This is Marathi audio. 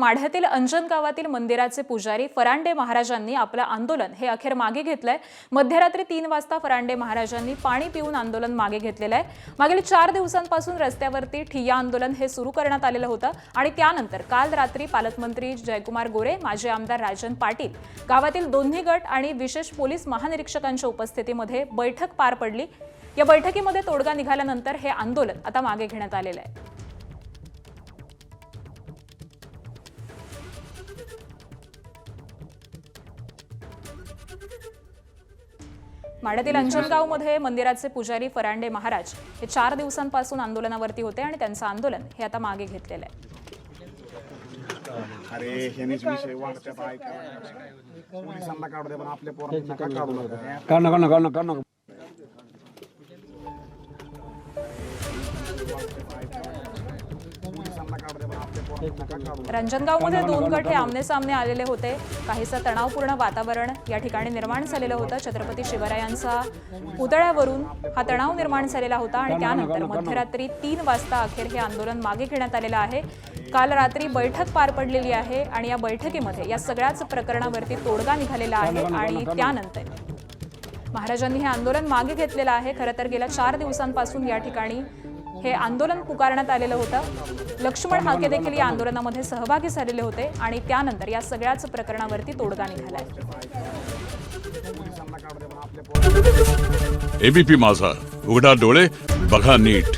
माढ्यातील अंजन गावातील मंदिराचे पुजारी फरांडे महाराजांनी आपलं आंदोलन हे अखेर मागे घेतलंय। मध्यरात्री 3 वाजता फरांडे महाराजांनी पाणी पिऊन आंदोलन मागे घेतलेलं आहे। मागील 4 दिवसांपासून रस्त्यावरती ठिय्या आंदोलन हे सुरू करण्यात आलेलं होतं आणि त्यानंतर काल रात्री पालकमंत्री जयकुमार गोरे, माजी आमदार राजन पाटील, गावातील दोन्ही गट आणि विशेष पोलीस महानिरीक्षकांच्या उपस्थितीमध्ये बैठक पार पडली। या बैठकीमध्ये तोडगा निघाल्यानंतर हे आंदोलन आता मागे घेण्यात आलेलं आहे। माढ्यातील अंजनगावमध्ये मंदिराचे पुजारी फरांडे महाराज हे 4 दिवसांपासून आंदोलनावरती होते आणि त्यांचं आंदोलन हे आता मागे घेतलेलं आहे। अरे हेनेच विषय वाढत्या बाय पोलिसांना काढू दे पण आपल्या पोरांना का काढू नका। रंजनगावमध्ये 2 गट हे आमने सामने आलेले होते। काहीसं तणावपूर्ण वातावरण या ठिकाणी निर्माण झालेलं होतं। छत्रपती शिवरायांचा पुतळ्यावरून हा तणाव निर्माण झालेला होता आणि त्यानंतर मध्यरात्री 3 वाजता अखेर हे आंदोलन मागे घेण्यात आलेलं आहे। काल रात्री बैठक पार पडलेली आहे आणि या बैठकीमध्ये या सगळ्याच प्रकरणावरती तोडगा निघालेला आहे आणि त्यानंतर महाराजांनी हे आंदोलन मागे घेतलेलं आहे। खरं तर गेल्या 4 दिवसांपासून या ठिकाणी हे आंदोलन पुकारण्यात आलेलं होतं। लक्ष्मण हाके देखील या आंदोलनामध्ये सहभागी झालेले होते आणि त्यानंतर या सगळ्याच प्रकरणावरती तोडगा निघालाय। एबीपी माझा, उघडा डोळे बघा नीट।